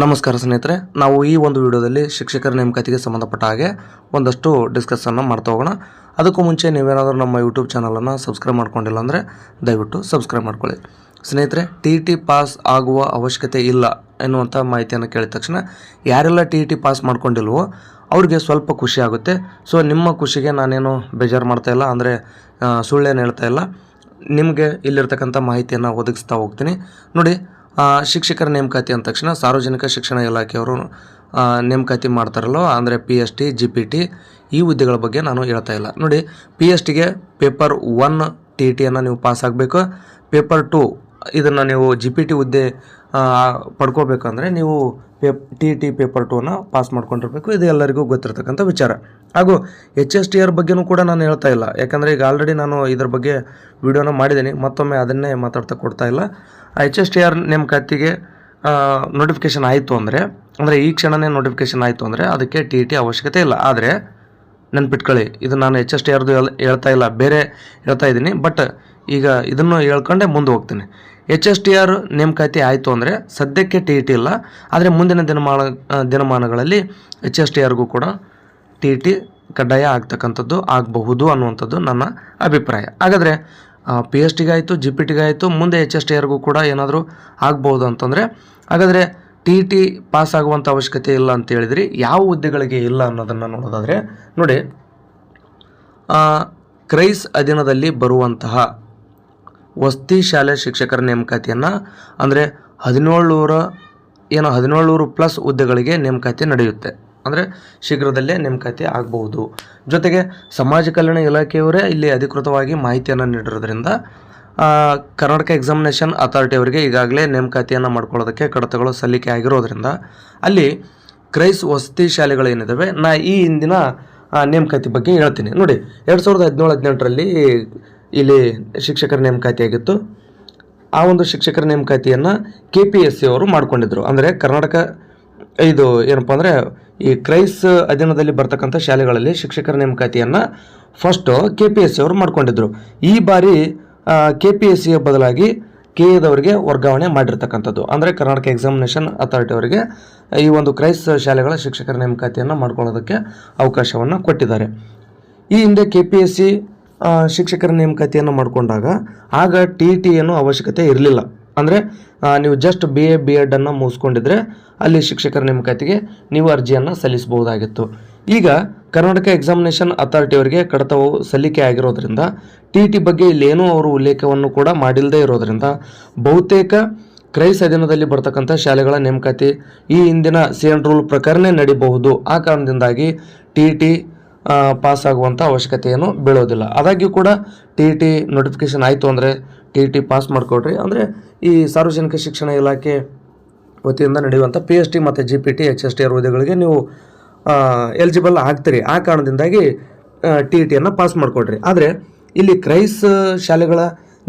ನಮಸ್ಕಾರ ಸ್ನೇಹಿತರೆ, ನಾವು ಈ ಒಂದು ವಿಡಿಯೋದಲ್ಲಿ ಶಿಕ್ಷಕರ ನೇಮಕಾತಿಗೆ ಸಂಬಂಧಪಟ್ಟ ಹಾಗೆ ಒಂದಷ್ಟು ಡಿಸ್ಕಸ್ಸನ್ನು ಮಾಡ್ತಾ ಹೋಗೋಣ. ಅದಕ್ಕೂ ಮುಂಚೆ ನೀವೇನಾದರೂ ನಮ್ಮ ಯೂಟ್ಯೂಬ್ ಚಾನಲನ್ನು ಸಬ್ಸ್ಕ್ರೈಬ್ ಮಾಡ್ಕೊಂಡಿಲ್ಲ ಅಂದರೆ ದಯವಿಟ್ಟು ಸಬ್ಸ್ಕ್ರೈಬ್ ಮಾಡ್ಕೊಳ್ಳಿ. ಸ್ನೇಹಿತರೆ, ಟಿ ಪಾಸ್ ಆಗುವ ಅವಶ್ಯಕತೆ ಇಲ್ಲ ಎನ್ನುವಂಥ ಮಾಹಿತಿಯನ್ನು ಕೇಳಿದ ತಕ್ಷಣ ಯಾರೆಲ್ಲ ಟಿ ಪಾಸ್ ಮಾಡ್ಕೊಂಡಿಲ್ವೋ ಅವ್ರಿಗೆ ಸ್ವಲ್ಪ ಖುಷಿ ಆಗುತ್ತೆ. ಸೊ ನಿಮ್ಮ ಖುಷಿಗೆ ನಾನೇನು ಬೇಜಾರು ಮಾಡ್ತಾ ಇಲ್ಲ, ಅಂದರೆ ಸುಳ್ಳೇನು ಹೇಳ್ತಾ ಇಲ್ಲ. ನಿಮಗೆ ಇಲ್ಲಿರ್ತಕ್ಕಂಥ ಮಾಹಿತಿಯನ್ನು ಒದಗಿಸ್ತಾ ಹೋಗ್ತೀನಿ. ನೋಡಿ, ಶಿಕ್ಷಕರ ನೇಮಕಾತಿ ಅಂದ ತಕ್ಷಣ ಸಾರ್ವಜನಿಕ ಶಿಕ್ಷಣ ಇಲಾಖೆಯವರು ನೇಮಕಾತಿ ಮಾಡ್ತಾರಲ್ಲೋ, ಅಂದರೆ PST GPT ಈ ಹುದ್ದೆಗಳ ಬಗ್ಗೆ ನಾನು ಹೇಳ್ತಾ ಇಲ್ಲ. ನೋಡಿ, PSTಗೆ ಪೇಪರ್ 1 TTಯನ್ನು ನೀವು ಪಾಸ್ ಆಗಬೇಕು. ಪೇಪರ್ 2 ಇದನ್ನು ನೀವು GPT ಹುದ್ದೆ ಪಡ್ಕೋಬೇಕಂದ್ರೆ ನೀವು TT ಪೇಪರ್ 2ನ ಪಾಸ್ ಮಾಡ್ಕೊಂಡಿರ್ಬೇಕು. ಇದು ಎಲ್ಲರಿಗೂ ಗೊತ್ತಿರತಕ್ಕಂಥ ವಿಚಾರ. ಹಾಗೂ HSTR ಬಗ್ಗೆನೂ ಕೂಡ ನಾನು ಹೇಳ್ತಾ ಇಲ್ಲ, ಯಾಕಂದರೆ ಈಗ ಆಲ್ರೆಡಿ ನಾನು ಇದ್ರ ಬಗ್ಗೆ ವಿಡಿಯೋನ ಮಾಡಿದ್ದೀನಿ. ಮತ್ತೊಮ್ಮೆ ಅದನ್ನೇ ಮಾತಾಡ್ತಾ ಕೊಡ್ತಾ ಇಲ್ಲ. HSTR ನೇಮಕಾತಿಗೆ ನೋಟಿಫಿಕೇಷನ್ ಆಯಿತು ಅಂದರೆ ಈ ಕ್ಷಣನೇ ನೋಟಿಫಿಕೇಷನ್ ಆಯಿತು ಅಂದರೆ ಅದಕ್ಕೆ TT ಅವಶ್ಯಕತೆ ಇಲ್ಲ. ಆದರೆ ನೆನ್ಪಿಟ್ಕೊಳ್ಳಿ, ಇದು ನಾನು HSTRದು ಹೇಳ್ತಾ ಇಲ್ಲ, ಬೇರೆ ಹೇಳ್ತಾ ಇದ್ದೀನಿ. ಬಟ್ ಈಗ ಇದನ್ನು ಹೇಳ್ಕೊಂಡೆ ಮುಂದೆ ಹೋಗ್ತೀನಿ. HSTR ನೇಮಕಾತಿ ಆಯಿತು ಅಂದರೆ ಸದ್ಯಕ್ಕೆ TT ಇಲ್ಲ, ಆದರೆ ಮುಂದಿನ ದಿನಮಾನಗಳಲ್ಲಿ HSTRಗೂ ಕೂಡ TT ಕಡ್ಡಾಯ ಆಗ್ತಕ್ಕಂಥದ್ದು ಆಗಬಹುದು ಅನ್ನುವಂಥದ್ದು ನನ್ನ ಅಭಿಪ್ರಾಯ. ಹಾಗಾದರೆ PSTಗೆ ಆಯಿತು, GPTಗೆ ಆಯಿತು, ಮುಂದೆ HSTRಗೂ ಕೂಡ ಏನಾದರೂ ಆಗ್ಬೋದು ಅಂತಂದರೆ ಹಾಗಾದರೆ TT ಪಾಸ್ ಆಗುವಂಥ ಅವಶ್ಯಕತೆ ಇಲ್ಲ ಅಂತ ಹೇಳಿದ್ರಿ. ಯಾವ ಹುದ್ದೆಗಳಿಗೆ ಇಲ್ಲ ಅನ್ನೋದನ್ನು ನೋಡೋದಾದರೆ ನೋಡಿ, ಕ್ರೈಸ್ ಅಧೀನದಲ್ಲಿ ಬರುವಂತಹ ವಸತಿ ಶಾಲೆ ಶಿಕ್ಷಕರ ನೇಮಕಾತಿಯನ್ನು ಅಂದರೆ 1700 ಪ್ಲಸ್ ಹುದ್ದೆಗಳಿಗೆ ನೇಮಕಾತಿ ನಡೆಯುತ್ತೆ. ಅಂದರೆ ಶೀಘ್ರದಲ್ಲೇ ನೇಮಕಾತಿ ಆಗಬಹುದು. ಜೊತೆಗೆ ಸಮಾಜ ಕಲ್ಯಾಣ ಇಲಾಖೆಯವರೇ ಇಲ್ಲಿ ಅಧಿಕೃತವಾಗಿ ಮಾಹಿತಿಯನ್ನು ನೀಡಿರೋದ್ರಿಂದ ಕರ್ನಾಟಕ ಎಕ್ಸಾಮಿನೇಷನ್ ಅಥಾರಿಟಿ ಅವರಿಗೆ ಈಗಾಗಲೇ ನೇಮಕಾತಿಯನ್ನು ಮಾಡ್ಕೊಳ್ಳೋದಕ್ಕೆ ಕಡತಗಳು ಸಲ್ಲಿಕೆ ಆಗಿರೋದ್ರಿಂದ ಅಲ್ಲಿ ಕ್ರೈಸ್ ವಸತಿ ಶಾಲೆಗಳೇನಿದ್ದಾವೆ, ನಾ ಈ ಹಿಂದಿನ ನೇಮಕಾತಿ ಬಗ್ಗೆ ಹೇಳ್ತೀನಿ. ನೋಡಿ, 2017-18ರಲ್ಲಿ ಇಲ್ಲಿ ಶಿಕ್ಷಕರ ನೇಮಕಾತಿ ಆಗಿತ್ತು. ಆ ಒಂದು ಶಿಕ್ಷಕರ ನೇಮಕಾತಿಯನ್ನು KPSC ಅವರು ಮಾಡ್ಕೊಂಡಿದ್ರು. ಅಂದರೆ ಕರ್ನಾಟಕ ಇದು ಏನಪ್ಪ ಅಂದರೆ ಈ ಕ್ರೈಸ್ ಅಧೀನದಲ್ಲಿ ಬರ್ತಕ್ಕಂಥ ಶಾಲೆಗಳಲ್ಲಿ ಶಿಕ್ಷಕರ ನೇಮಕಾತಿಯನ್ನು ಫಸ್ಟು KPSC ಅವರು ಮಾಡ್ಕೊಂಡಿದ್ರು. ಈ ಬಾರಿ KPSCಯ ಬದಲಾಗಿ KAದವರಿಗೆ ವರ್ಗಾವಣೆ ಮಾಡಿರ್ತಕ್ಕಂಥದ್ದು. ಅಂದರೆ ಕರ್ನಾಟಕ ಎಕ್ಸಾಮಿನೇಷನ್ ಅಥಾರಿಟಿ ಅವರಿಗೆ ಈ ಒಂದು ಕ್ರೈಸ್ ಶಾಲೆಗಳ ಶಿಕ್ಷಕರ ನೇಮಕಾತಿಯನ್ನು ಮಾಡ್ಕೊಳ್ಳೋದಕ್ಕೆ ಅವಕಾಶವನ್ನು ಕೊಟ್ಟಿದ್ದಾರೆ. ಈ ಹಿಂದೆ KPSC ಶಿಕ್ಷಕರ ನೇಮಕಾತಿಯನ್ನು ಮಾಡಿಕೊಂಡಾಗ ಆಗ TT ಏನೂ ಅವಶ್ಯಕತೆ ಇರಲಿಲ್ಲ. ಅಂದರೆ ನೀವು ಜಸ್ಟ್ BA B.Ed ಮುಗಿಸ್ಕೊಂಡಿದ್ರೆ ಅಲ್ಲಿ ಶಿಕ್ಷಕರ ನೇಮಕಾತಿಗೆ ನೀವು ಅರ್ಜಿಯನ್ನು ಸಲ್ಲಿಸಬಹುದಾಗಿತ್ತು. ಈಗ ಕರ್ನಾಟಕ ಎಕ್ಸಾಮಿನೇಷನ್ ಅಥಾರಿಟಿ ಅವರಿಗೆ ಕಡತವು ಸಲ್ಲಿಕೆ ಆಗಿರೋದ್ರಿಂದ TT ಬಗ್ಗೆ ಇಲ್ಲೇನೂ ಅವರು ಉಲ್ಲೇಖವನ್ನು ಕೂಡ ಮಾಡಿಲ್ಲದೆ ಇರೋದ್ರಿಂದ ಬಹುತೇಕ ಕ್ರೈಸ್ ಅಧೀನದಲ್ಲಿ ಬರ್ತಕ್ಕಂಥ ಶಾಲೆಗಳ ನೇಮಕಾತಿ ಈ ಹಿಂದಿನ ಸೇಮ್ ರೂಲ್ ಪ್ರಕಾರನೇ ನಡೀಬಹುದು. ಆ ಕಾರಣದಿಂದಾಗಿ TT ಪಾಸ್ ಆಗುವಂಥ ಅವಶ್ಯಕತೆ ಏನು ಬೀಳೋದಿಲ್ಲ. ಆದಾಗ್ಯೂ ಕೂಡ TT ನೋಟಿಫಿಕೇಷನ್ ಆಯಿತು ಅಂದರೆ TT ಪಾಸ್ ಮಾಡಿಕೊಡ್ರಿ. ಅಂದರೆ ಈ ಸಾರ್ವಜನಿಕ ಶಿಕ್ಷಣ ಇಲಾಖೆ ವತಿಯಿಂದ ನಡೆಯುವಂಥ PST ಮತ್ತು GPT HSTR ಹುದ್ದೆಗಳಿಗೆ ನೀವು ಎಲಿಜಿಬಲ್ ಆಗ್ತೀರಿ. ಆ ಕಾರಣದಿಂದಾಗಿ TTಯನ್ನು ಪಾಸ್ ಮಾಡಿಕೊಡ್ರಿ. ಆದರೆ ಇಲ್ಲಿ ಕ್ರೈಸ್ ಶಾಲೆಗಳ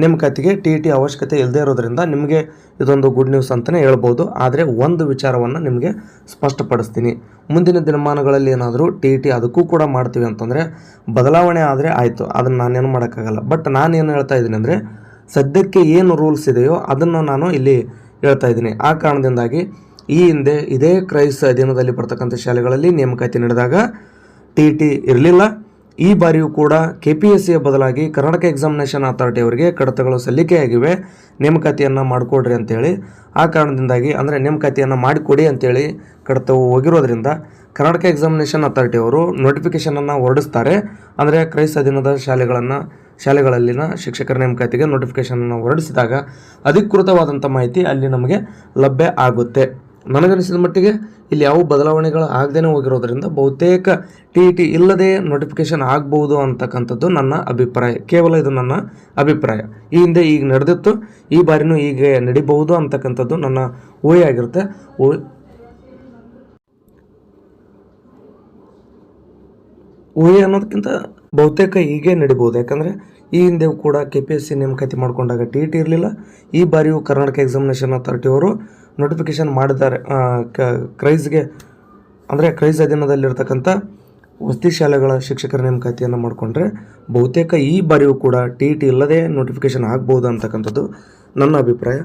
ನೇಮಕಾತಿಗೆ TT ಅವಶ್ಯಕತೆ ಇಲ್ಲದೆ ಇರೋದ್ರಿಂದ ನಿಮಗೆ ಇದೊಂದು ಗುಡ್ ನ್ಯೂಸ್ ಅಂತಲೇ ಹೇಳ್ಬೋದು. ಆದರೆ ಒಂದು ವಿಚಾರವನ್ನು ನಿಮಗೆ ಸ್ಪಷ್ಟಪಡಿಸ್ತೀನಿ. ಮುಂದಿನ ದಿನಮಾನಗಳಲ್ಲಿ ಏನಾದರೂ TT ಅದಕ್ಕೂ ಕೂಡ ಮಾಡ್ತೀವಿ ಅಂತಂದರೆ ಬದಲಾವಣೆ ಆದರೆ ಆಯಿತು, ಅದನ್ನು ನಾನೇನು ಮಾಡೋಕ್ಕಾಗಲ್ಲ. ಬಟ್ ನಾನೇನು ಹೇಳ್ತಾ ಇದ್ದೀನಿ ಅಂದರೆ ಸದ್ಯಕ್ಕೆ ಏನು ರೂಲ್ಸ್ ಇದೆಯೋ ಅದನ್ನು ನಾನು ಇಲ್ಲಿ ಹೇಳ್ತಾ ಇದ್ದೀನಿ. ಆ ಕಾರಣದಿಂದಾಗಿ ಈ ಹಿಂದೆ ಇದೇ ಕ್ರೈಸ್ ಅಧೀನದಲ್ಲಿ ಬರ್ತಕ್ಕಂಥ ಶಾಲೆಗಳಲ್ಲಿ ನೇಮಕಾತಿ ನಡೆದಾಗ TT ಇರಲಿಲ್ಲ. ಈ ಬಾರಿಯೂ ಕೂಡ KPSCಯ ಬದಲಾಗಿ ಕರ್ನಾಟಕ ಎಕ್ಸಾಮಿನೇಷನ್ ಅಥಾರಿಟಿ ಅವರಿಗೆ ಕಡತಗಳು ಸಲ್ಲಿಕೆಯಾಗಿವೆ, ನೇಮಕಾತಿಯನ್ನು ಮಾಡಿಕೊಡ್ರಿ ಅಂತೇಳಿ. ಆ ಕಾರಣದಿಂದಾಗಿ ಅಂದರೆ ನೇಮಕಾತಿಯನ್ನು ಮಾಡಿಕೊಡಿ ಅಂತೇಳಿ ಕಡತವು ಹೋಗಿರೋದ್ರಿಂದ ಕರ್ನಾಟಕ ಎಕ್ಸಾಮಿನೇಷನ್ ಅಥಾರಿಟಿ ಅವರು ನೋಟಿಫಿಕೇಷನನ್ನು ಹೊರಡಿಸ್ತಾರೆ. ಅಂದರೆ ಕ್ರೈಸ್ ಅಧೀನದ ಶಾಲೆಗಳಲ್ಲಿನ ಶಿಕ್ಷಕರ ನೇಮಕಾತಿಗೆ ನೋಟಿಫಿಕೇಷನನ್ನು ಹೊರಡಿಸಿದಾಗ ಅಧಿಕೃತವಾದಂಥ ಮಾಹಿತಿ ಅಲ್ಲಿ ನಮಗೆ ಲಭ್ಯ ಆಗುತ್ತೆ. ನನಗನಿಸಿದ ಮಟ್ಟಿಗೆ ಇಲ್ಲಿ ಯಾವ ಬದಲಾವಣೆಗಳು ಆಗದೇ ಹೋಗಿರೋದ್ರಿಂದ ಬಹುತೇಕ TT ಇಲ್ಲದೆ ನೋಟಿಫಿಕೇಷನ್ ಆಗ್ಬೋದು ಅಂತಕ್ಕಂಥದ್ದು ನನ್ನ ಅಭಿಪ್ರಾಯ. ಕೇವಲ ಇದು ನನ್ನ ಅಭಿಪ್ರಾಯ. ಈ ಹಿಂದೆ ಈಗ ನಡೆದಿತ್ತು, ಈ ಬಾರಿನೂ ಹೀಗೆ ನಡಿಬಹುದು ಅಂತಕ್ಕಂಥದ್ದು ನನ್ನ ಊಹೆ ಆಗಿರುತ್ತೆ. ಊಹೆ ಅನ್ನೋದಕ್ಕಿಂತ ಬಹುತೇಕ ಹೀಗೆ ನಡಿಬೋದು. ಯಾಕಂದರೆ ಈ ಹಿಂದೆ ಕೂಡ KPSC ನೇಮಕಾತಿ ಮಾಡಿಕೊಂಡಾಗ TT ಇರಲಿಲ್ಲ. ಈ ಬಾರಿಯೂ ಕರ್ನಾಟಕ ಎಕ್ಸಾಮಿನೇಷನ್ ಅಥಾರಿಟಿ ಅವರು ನೋಟಿಫಿಕೇಷನ್ ಮಾಡಿದ್ದಾರೆ ಕ್ರೈಸ್ಗೆ, ಅಂದರೆ ಕ್ರೈಸ್ ಅಧೀನದಲ್ಲಿರ್ತಕ್ಕಂಥ ವಸತಿ ಶಾಲೆಗಳ ಶಿಕ್ಷಕರ ನೇಮಕಾತಿಯನ್ನು ಮಾಡಿಕೊಂಡ್ರೆ ಬಹುತೇಕ ಈ ಬಾರಿಯೂ ಕೂಡ TT ಇಲ್ಲದೆ ನೋಟಿಫಿಕೇಷನ್ ಆಗ್ಬೋದು ಅಂತಕ್ಕಂಥದ್ದು ನನ್ನ ಅಭಿಪ್ರಾಯ.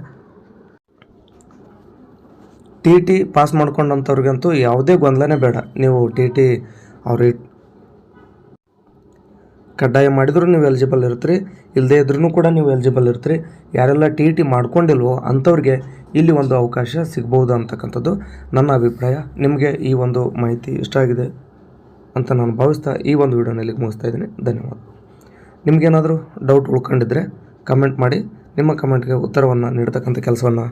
ಟಿ ಟಿ ಪಾಸ್ ಮಾಡ್ಕೊಂಡಂಥವ್ರಿಗಂತೂ ಯಾವುದೇ ಗೊಂದಲನೇ ಬೇಡ. ನೀವು ಟಿ ಟಿ ಅವ್ರಿಗೆ ಕಡ್ಡಾಯ ಮಾಡಿದರೂ ನೀವು ಎಲಿಜಿಬಲ್ ಇರ್ತೀರಿ, ಇಲ್ಲದೇ ಇದ್ರೂ ಕೂಡ ನೀವು ಎಲಿಜಿಬಲ್ ಇರ್ತೀರಿ. ಯಾರೆಲ್ಲ ಟಿ ಟಿ ಮಾಡ್ಕೊಂಡಿಲ್ವೋ ಅಂಥವ್ರಿಗೆ ಇಲ್ಲಿ ಒಂದು ಅವಕಾಶ ಸಿಗ್ಬೋದು ಅಂತಕ್ಕಂಥದ್ದು ನನ್ನ ಅಭಿಪ್ರಾಯ. ನಿಮಗೆ ಈ ಒಂದು ಮಾಹಿತಿ ಇಷ್ಟ ಆಗಿದೆ ಅಂತ ನಾನು ಭಾವಿಸ್ತಾ ಈ ಒಂದು ವಿಡಿಯೋನ ಇಲ್ಲಿಗೆ ಮುಗಿಸ್ತಾ ಇದ್ದೀನಿ. ಧನ್ಯವಾದ. ನಿಮಗೇನಾದರೂ ಡೌಟ್ ಉಳ್ಕೊಂಡಿದ್ರೆ ಕಮೆಂಟ್ ಮಾಡಿ. ನಿಮ್ಮ ಕಮೆಂಟ್ಗೆ ಉತ್ತರವನ್ನು ನೀಡ್ತಕ್ಕಂಥ ಕೆಲಸವನ್ನು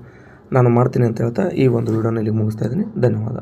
ನಾನು ಮಾಡ್ತೀನಿ ಅಂತ ಹೇಳ್ತಾ ಈ ಒಂದು ವಿಡಿಯೋನ ಇಲ್ಲಿಗೆ ಮುಗಿಸ್ತಾ ಇದ್ದೀನಿ. ಧನ್ಯವಾದ.